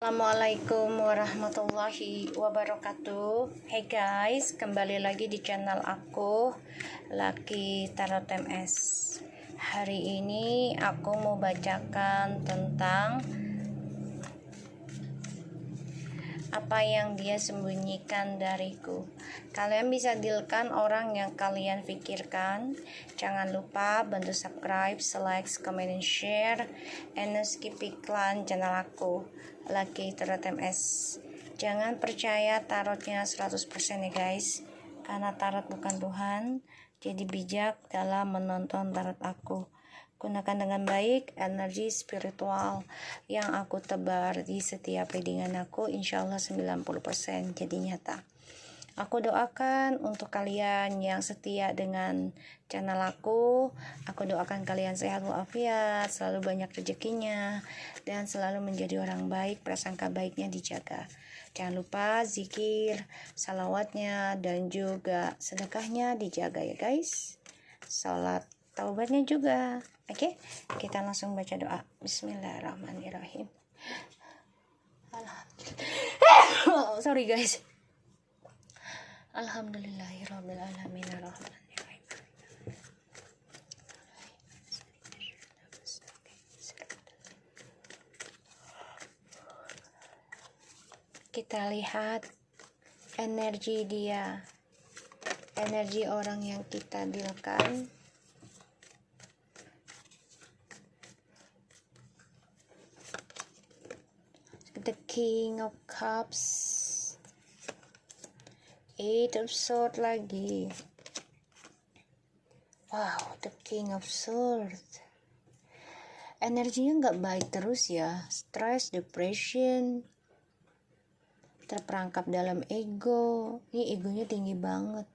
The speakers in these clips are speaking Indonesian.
Assalamualaikum warahmatullahi wabarakatuh. Hey guys, kembali lagi di channel aku, Lucky Tarot MS. Hari ini aku mau bacakan tentang apa yang dia sembunyikan dariku. Kalian bisa dealkan orang yang kalian pikirkan. Jangan lupa bantu subscribe, like, comment, and share, and skip iklan channel aku, Lucky Tarot MS. Jangan percaya tarotnya 100% ya guys, karena tarot bukan Tuhan. Jadi bijak dalam menonton tarot aku. Gunakan dengan baik energi spiritual yang aku tebar di setiap readingan aku, insya Allah 90% jadi nyata. Aku doakan untuk kalian yang setia dengan channel aku doakan kalian sehat walafiat, selalu banyak rezekinya, dan selalu menjadi orang baik, prasangka baiknya dijaga. Jangan lupa zikir, salawatnya, dan juga sedekahnya dijaga ya guys. Salat taubatnya juga. Oke, kita langsung baca doa. Bismillahirrahmanirrahim. Alhamdulillah. Sorry guys. Alhamdulillahirabbil alamin arrahmanirrahim. Kita lihat energi dia, energi orang yang kita dealkan. The King of Cups, Eight of Swords lagi. Wow, the King of Swords. Energinya nggak baik terus ya. Stress, depression, terperangkap dalam ego. Ini egonya tinggi banget.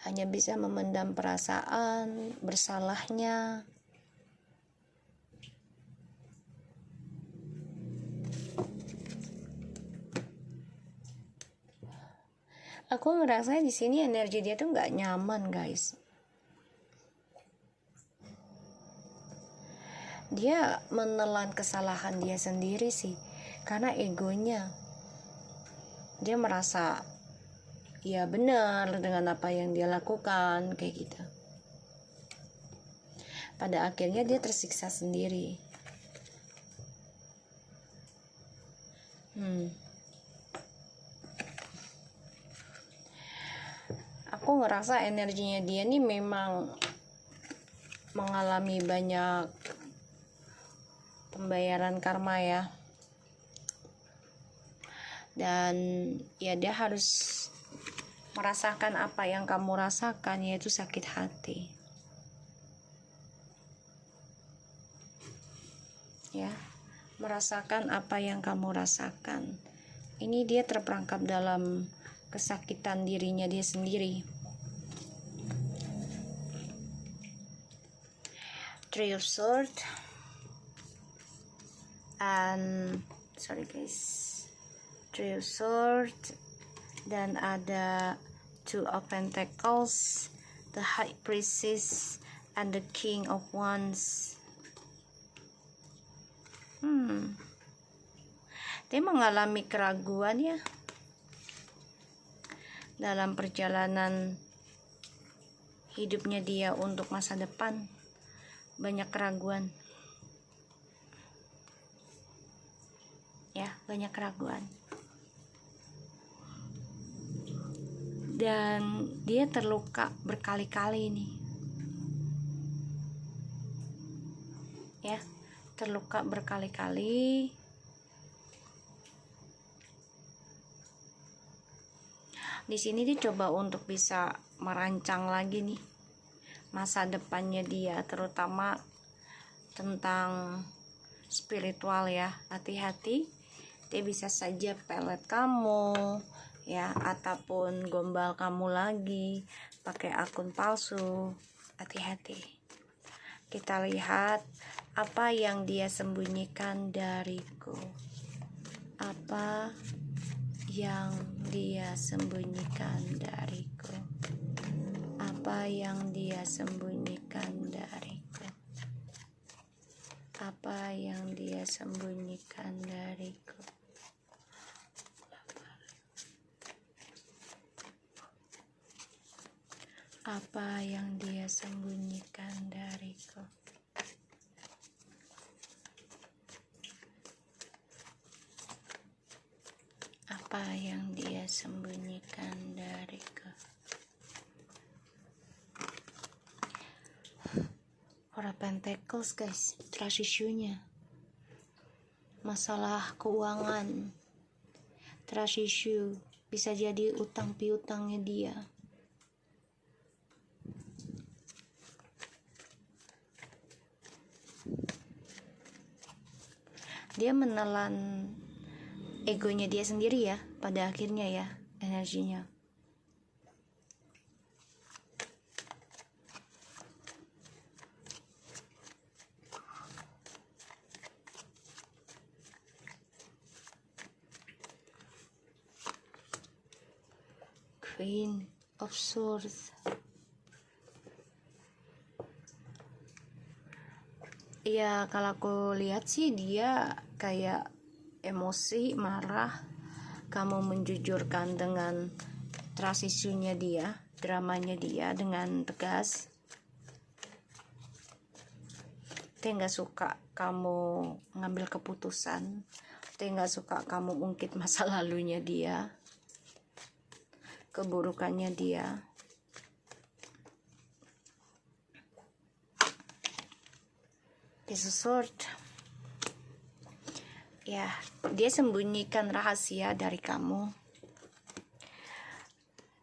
Hanya bisa memendam perasaan bersalahnya. Aku ngerasa di sini energi dia tuh nggak nyaman guys. Dia menelan kesalahan dia sendiri sih, karena egonya. Dia merasa ya benar dengan apa yang dia lakukan kayak gitu. Pada akhirnya dia tersiksa sendiri. Aku ngerasa energinya dia nih memang mengalami banyak pembayaran karma ya. Dan ya dia harus merasakan apa yang kamu rasakan, yaitu sakit hati. Ya, merasakan apa yang kamu rasakan. Ini dia terperangkap dalam kesakitan dirinya dia sendiri. Three of Swords and Three of Swords, dan ada Two of Pentacles, the High Priestess, and the King of Wands. Dia mengalami keraguan ya dalam perjalanan hidupnya dia untuk masa depan. Banyak keraguan ya, banyak keraguan, dan dia terluka berkali-kali nih ya, terluka berkali-kali. Di sini dia coba untuk bisa merancang lagi nih masa depannya dia, terutama tentang spiritual ya. Hati-hati, dia bisa saja pelet kamu ya, ataupun gombal kamu lagi pakai akun palsu. Hati-hati. Kita lihat apa yang dia sembunyikan dariku. Apa yang dia sembunyikan dariku. Apa yang dia sembunyikan dariku. Apa yang dia sembunyikan dariku. Apa yang dia sembunyikan dariku? Apa yang dia sembunyikan dariku? Four of Pentacles, guys, trust issue-nya, masalah keuangan, trust issue, bisa jadi utang piutangnya dia. Dia menelan egonya dia sendiri ya, pada akhirnya ya, energinya. Queen of Swords. Ya kalau aku lihat sih dia kayak emosi, marah. Kamu menjujurkan dengan trust issue-nya dia, dramanya dia dengan tegas. Dia nggak suka kamu ngambil keputusan. Dia nggak suka kamu ungkit masa lalunya dia, keburukannya dia. Ace of Swords. Ya, dia sembunyikan rahasia dari kamu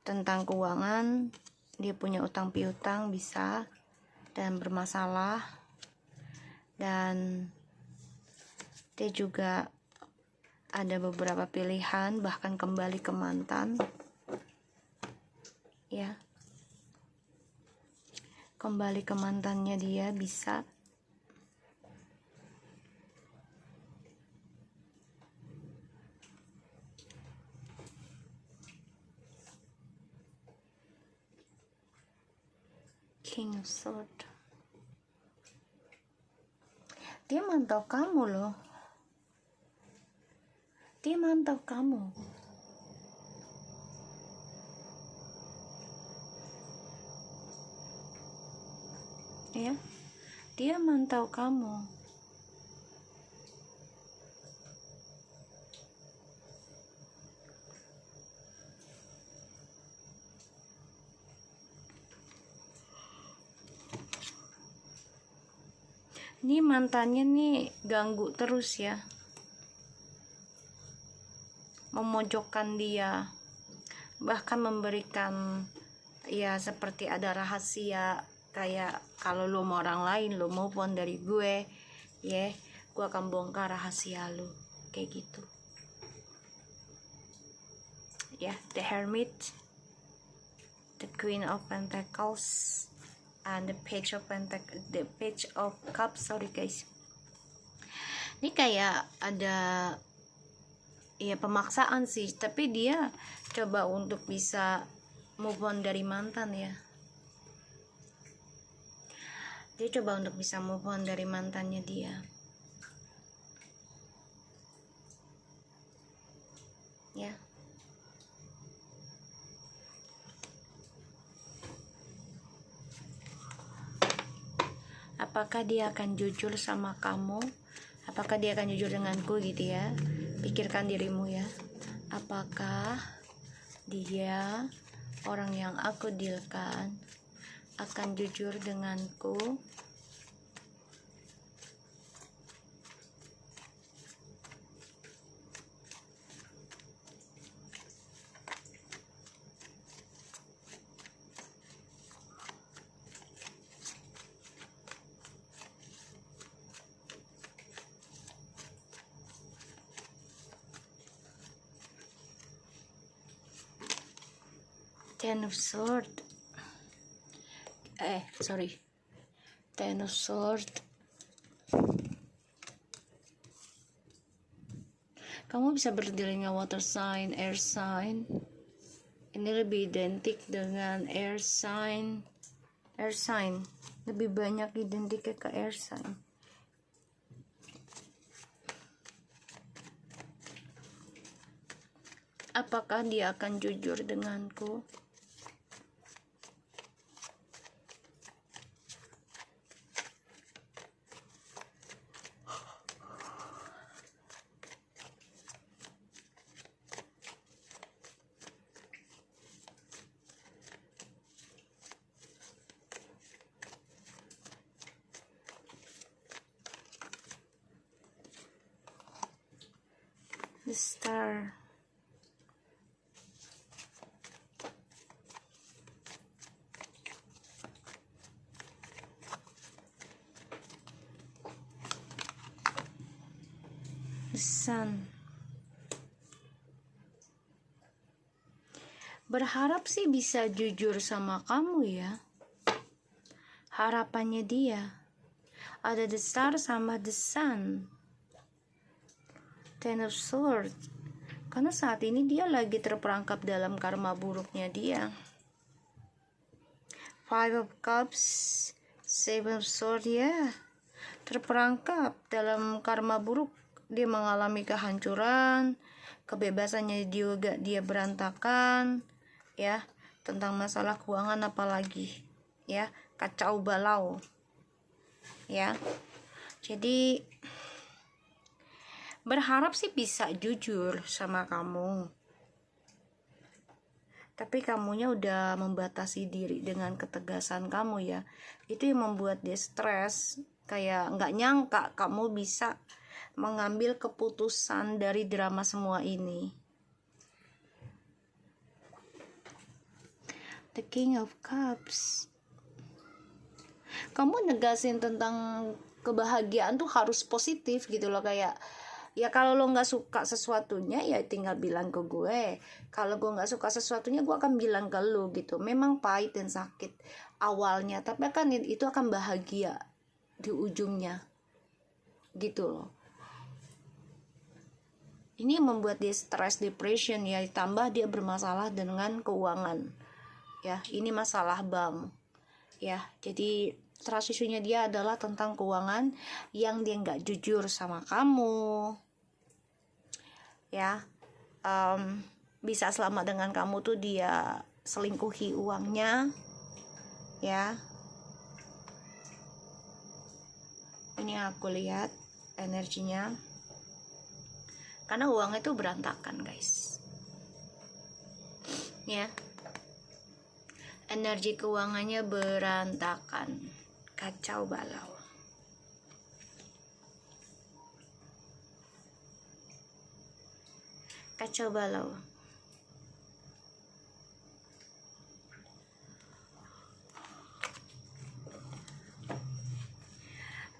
tentang keuangan. Dia punya utang piutang bisa dan bermasalah, dan dia juga ada beberapa pilihan, bahkan kembali ke mantan ya, kembali ke mantannya dia bisa. King of Swords. Dia mantau kamu loh. Dia mantau kamu. Ya. Dia mantau kamu. Ini mantannya nih ganggu terus ya, memojokkan dia, bahkan memberikan ya seperti ada rahasia, kayak kalau lo mau orang lain, lo move on dari gue ya, gue akan bongkar rahasia lo, kayak gitu ya. The Hermit, the Queen of Pentacles, and the Page of Cups. Sorry guys, ini kayak ada ya pemaksaan sih, tapi dia coba untuk bisa move on dari mantan ya. Dia coba untuk bisa move on dari mantannya dia ya. Apakah dia akan jujur sama kamu? Apakah dia akan jujur denganku gitu ya? Pikirkan dirimu ya. Apakah dia, orang yang aku dealkan, akan jujur denganku? Ten of Swords. Ten of Swords. Kamu bisa berdiri dengan water sign, air sign. Ini lebih identik dengan air sign. Air sign lebih banyak identik ke air sign. Apakah dia akan jujur denganku? The Star. The Sun. Berharap sih bisa jujur sama kamu ya. Harapannya dia. Ada The Star sama The Sun. Ten of Swords. Karena saat ini dia lagi terperangkap dalam karma buruknya dia. Five of Cups. Seven of Swords ya. Terperangkap dalam karma buruk. Dia mengalami kehancuran. Kebebasannya juga dia berantakan. Ya, tentang masalah keuangan apalagi. Ya, kacau balau. Ya. Jadi berharap sih bisa jujur sama kamu. Tapi kamunya udah membatasi diri dengan ketegasan kamu ya. Itu yang membuat dia stres. Kayak nggak nyangka kamu bisa mengambil keputusan dari drama semua ini. The King of Cups. Kamu negasin tentang kebahagiaan tuh harus positif gitu loh, kayak ya kalau lo nggak suka sesuatunya ya tinggal bilang ke gue. Kalau gue nggak suka sesuatunya gue akan bilang ke lo gitu. Memang pahit dan sakit awalnya, tapi kan itu akan bahagia di ujungnya gitu loh. Ini yang membuat dia stres, depression ya, ditambah dia bermasalah dengan keuangan ya. Ini masalah bank ya. Jadi trust issue-nya dia adalah tentang keuangan yang dia nggak jujur sama kamu ya. Bisa selamat dengan kamu tuh dia selingkuhi uangnya ya. Ini aku lihat energinya, karena uangnya itu berantakan guys ya. Energi keuangannya berantakan, kacau balau. Kacau balau.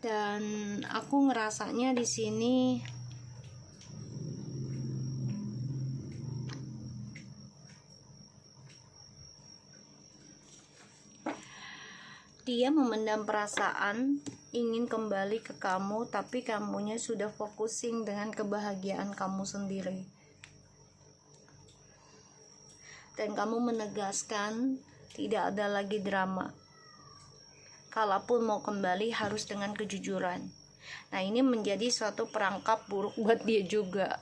Dan aku ngerasanya di sini dia memendam perasaan, ingin kembali ke kamu, tapi kamunya sudah focusing dengan kebahagiaan kamu sendiri. Dan kamu menegaskan tidak ada lagi drama. Kalaupun mau kembali harus dengan kejujuran. Nah, ini menjadi suatu perangkap buruk buat dia juga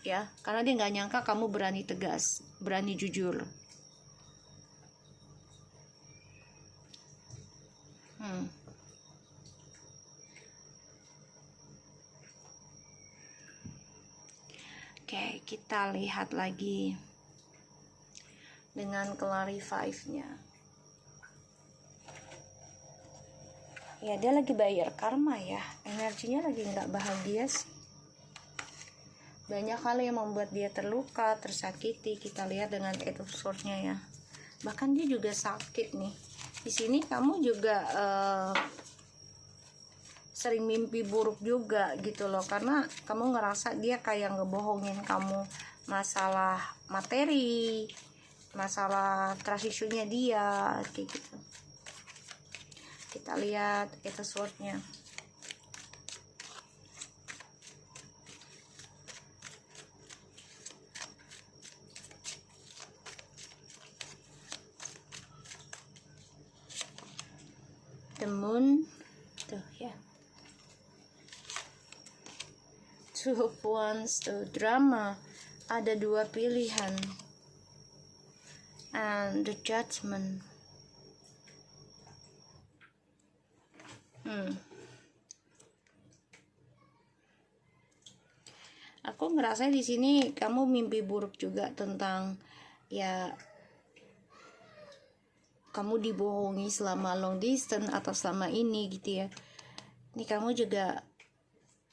ya, karena dia nggak nyangka kamu berani tegas, berani jujur. Oke, kita lihat lagi dengan clarify-nya. Ya, dia lagi bayar karma ya. Energinya lagi nggak bahagia sih. Banyak hal yang membuat dia terluka, tersakiti. Kita lihat dengan Eight of Swords-nya ya. Bahkan dia juga sakit nih. Di sini kamu juga sering mimpi buruk juga gitu loh, karena kamu ngerasa dia kayak ngebohongin kamu masalah materi, masalah trust issue-nya dia kayak gitu. Kita lihat Eight of Swords-nya. The Moon tuh ya. Two of Wands tuh, drama. Ada dua pilihan. And the Judgment. Aku ngerasa di sini kamu mimpi buruk juga tentang ya, kamu dibohongi selama long distance atau selama ini gitu ya. Ini kamu juga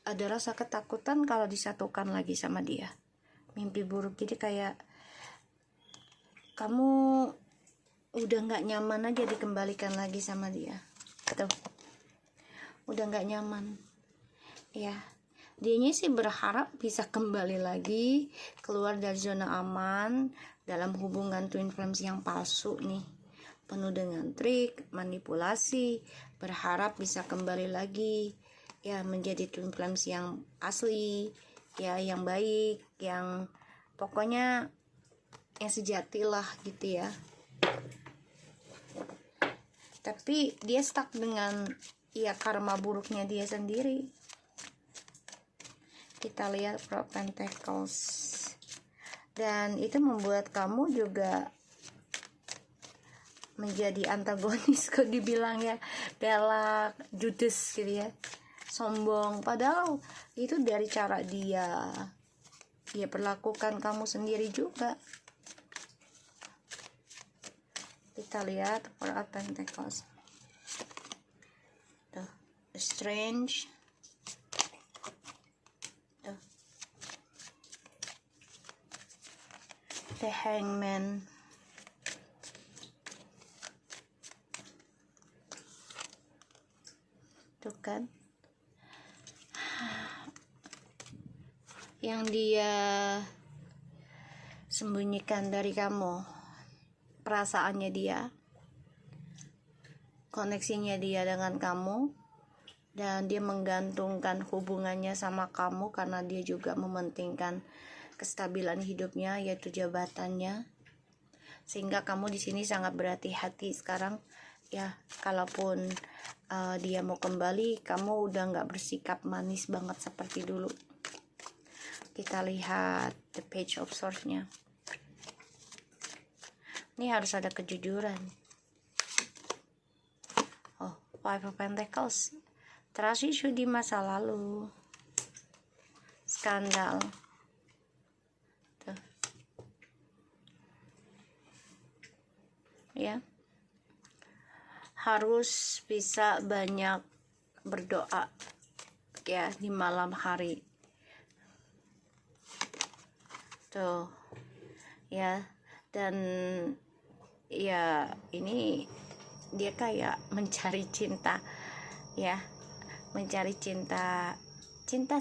ada rasa ketakutan kalau disatukan lagi sama dia. Mimpi buruk, jadi kayak kamu udah nggak nyaman aja dikembalikan lagi sama dia. Tuh, udah nggak nyaman ya. Dianya sih berharap bisa kembali lagi keluar dari zona aman dalam hubungan twin flames yang palsu nih, penuh dengan trik, manipulasi, berharap bisa kembali lagi ya menjadi twin flames yang asli ya, yang baik, yang pokoknya yang sejati lah gitu ya. Tapi dia stuck dengan ya karma buruknya dia sendiri. Kita lihat Four of Pentacles, dan itu membuat kamu juga menjadi antagonis, kok dibilang ya, galak, judes gitu ya, sombong. Padahal itu dari cara dia perlakukan kamu sendiri juga. Kita lihat Four of Pentacles. Tuh, Strange. Tuh, The Hangman. Tuh kan, yang dia sembunyikan dari kamu, perasaannya dia, koneksinya dia dengan kamu, dan dia menggantungkan hubungannya sama kamu karena dia juga mementingkan kestabilan hidupnya, yaitu jabatannya. Sehingga kamu di sini sangat berhati-hati sekarang ya. Kalaupun dia mau kembali, kamu udah nggak bersikap manis banget seperti dulu. Kita lihat the Page of Swords-nya. Ini harus ada kejujuran. Oh, Five of Pentacles. Trust issue di masa lalu. Skandal. Tuh. Ya. Harus bisa banyak berdoa ya di malam hari. Tuh. Ya. Dan ya ini dia kayak mencari cinta ya, mencari cinta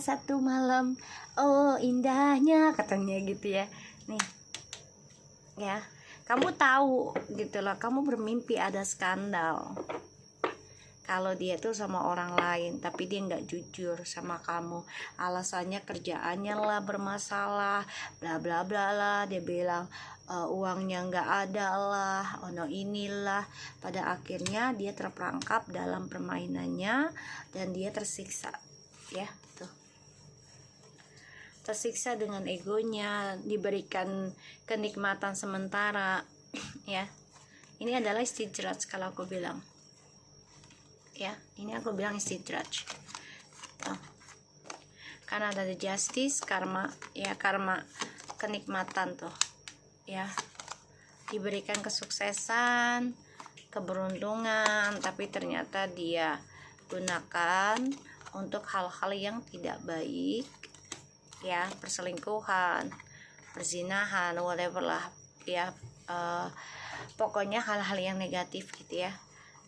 satu malam, oh indahnya katanya gitu ya. Nih ya, kamu tahu gitu loh, kamu bermimpi ada skandal kalau dia tuh sama orang lain, tapi dia nggak jujur sama kamu. Alasannya kerjaannya lah bermasalah, bla bla bla lah. Dia bilang uangnya nggak ada lah, ono inilah. Pada akhirnya dia terperangkap dalam permainannya dan dia tersiksa ya. Tuh, tersiksa dengan egonya, diberikan kenikmatan sementara ya. Ini adalah istidraj kalau aku bilang ya, ini aku bilang istidraj. Karena ada the justice, karma ya, karma kenikmatan tuh ya, diberikan kesuksesan, keberuntungan, tapi ternyata dia gunakan untuk hal-hal yang tidak baik ya, perselingkuhan, perzinahan, whatever lah ya, pokoknya hal-hal yang negatif gitu ya.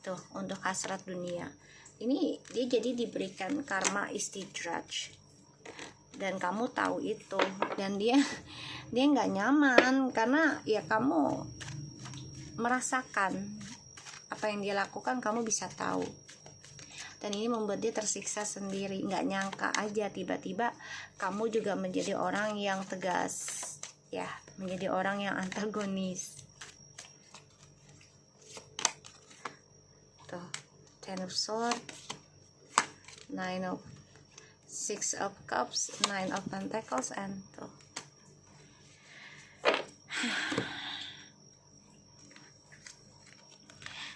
Tuh, untuk hasrat dunia. Ini dia jadi diberikan karma istidraj, dan kamu tahu itu, dan dia nggak nyaman karena ya kamu merasakan apa yang dia lakukan, kamu bisa tahu, dan ini membuat dia tersiksa sendiri. Nggak nyangka aja tiba-tiba kamu juga menjadi orang yang tegas ya, menjadi orang yang antagonis. Tuh, Ten of Swords, Six of Cups, Nine of Pentacles, and tuh.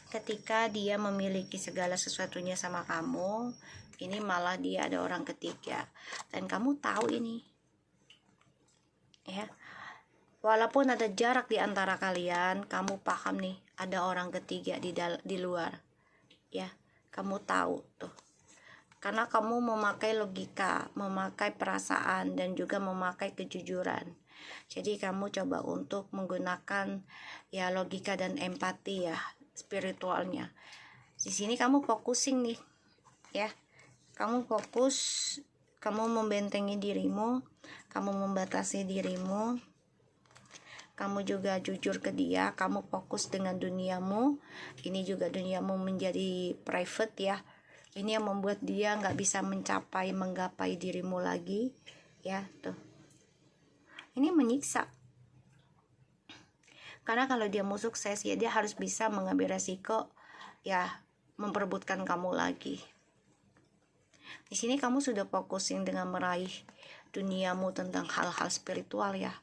Ketika dia memiliki segala sesuatunya sama kamu, ini malah dia ada orang ketiga, dan kamu tahu ini ya. Walaupun ada jarak di antara kalian, kamu paham nih ada orang ketiga di luar ya. Kamu tahu tuh, karena kamu memakai logika, memakai perasaan, dan juga memakai kejujuran. Jadi kamu coba untuk menggunakan ya logika dan empati ya, spiritualnya. Di sini kamu focusing nih ya, kamu fokus, kamu membentengi dirimu, kamu membatasi dirimu, kamu juga jujur ke dia, kamu fokus dengan duniamu. Ini juga duniamu menjadi private ya. Ini yang membuat dia nggak bisa menggapai dirimu lagi ya tuh. Ini menyiksa, karena kalau dia mau sukses ya dia harus bisa mengambil resiko ya, memperebutkan kamu lagi. Di sini kamu sudah fokusin dengan meraih duniamu tentang hal-hal spiritual ya.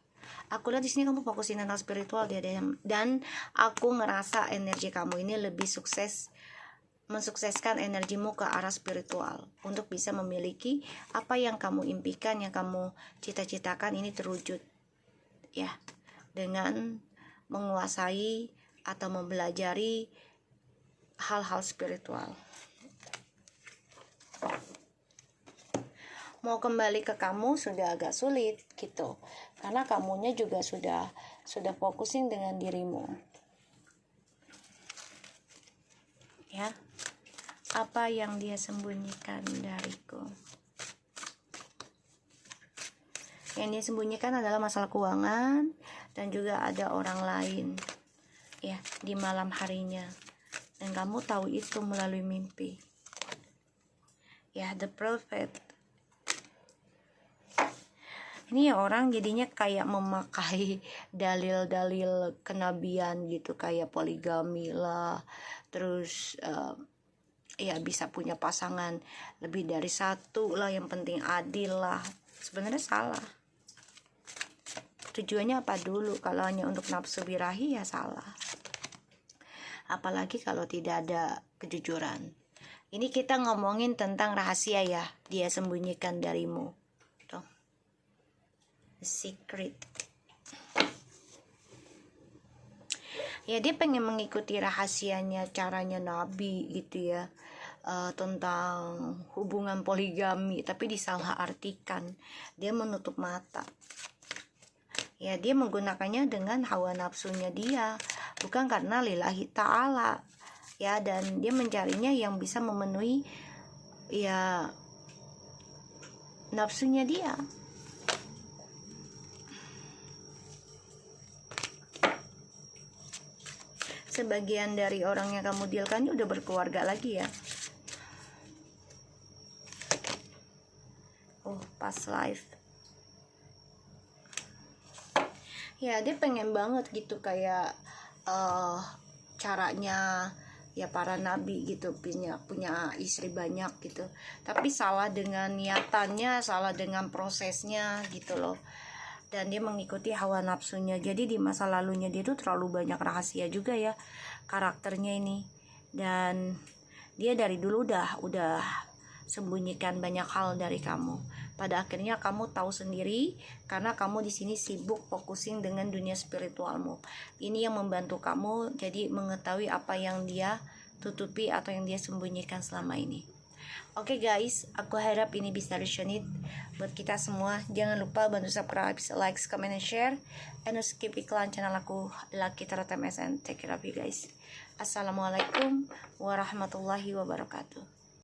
Aku lihat di sini kamu fokusin tentang spiritual dia, dan aku ngerasa energi kamu ini lebih sukses, mensukseskan energimu ke arah spiritual untuk bisa memiliki apa yang kamu impikan, yang kamu cita-citakan ini terwujud ya, dengan menguasai atau mempelajari hal-hal spiritual. Mau kembali ke kamu sudah agak sulit gitu, karena kamunya juga sudah fokusin dengan dirimu ya. Apa yang dia sembunyikan dariku? Yang dia sembunyikan adalah masalah keuangan, dan juga ada orang lain ya di malam harinya, dan kamu tahu itu melalui mimpi ya. The Prophet ini ya, orang jadinya kayak memakai dalil-dalil kenabian gitu, kayak poligami lah, terus ya bisa punya pasangan lebih dari satu lah, yang penting adil lah. Sebenarnya salah. Tujuannya apa dulu? Kalau hanya untuk nafsu birahi ya salah. Apalagi kalau tidak ada kejujuran. Ini kita ngomongin tentang rahasia ya, dia sembunyikan darimu. Tuh. The secret. Ya dia pengen mengikuti rahasianya, caranya Nabi gitu ya, tentang hubungan poligami, tapi disalahartikan. Dia menutup mata. Ya dia menggunakannya dengan hawa nafsunya dia, bukan karena lillahi ta'ala ya, dan dia mencarinya yang bisa memenuhi ya nafsunya dia. Sebagian dari orang yang kamu dealkan udah berkeluarga lagi ya. Oh, past life. Ya dia pengen banget gitu kayak caranya ya para nabi gitu, punya istri banyak gitu, tapi salah dengan niatannya, salah dengan prosesnya gitu loh, dan dia mengikuti hawa nafsunya. Jadi di masa lalunya dia tuh terlalu banyak rahasia juga ya karakternya ini, dan dia dari dulu udah sembunyikan banyak hal dari kamu. Pada akhirnya kamu tahu sendiri, karena kamu di sini sibuk fokusin dengan dunia spiritualmu. Ini yang membantu kamu jadi mengetahui apa yang dia tutupi atau yang dia sembunyikan selama ini. Oke guys, aku harap ini bisa resonate buat kita semua. Jangan lupa bantu subscribe, like, comment, and share. And skip iklan channel aku, Lucky Tarot MSN. Take care of you guys. Assalamualaikum warahmatullahi wabarakatuh.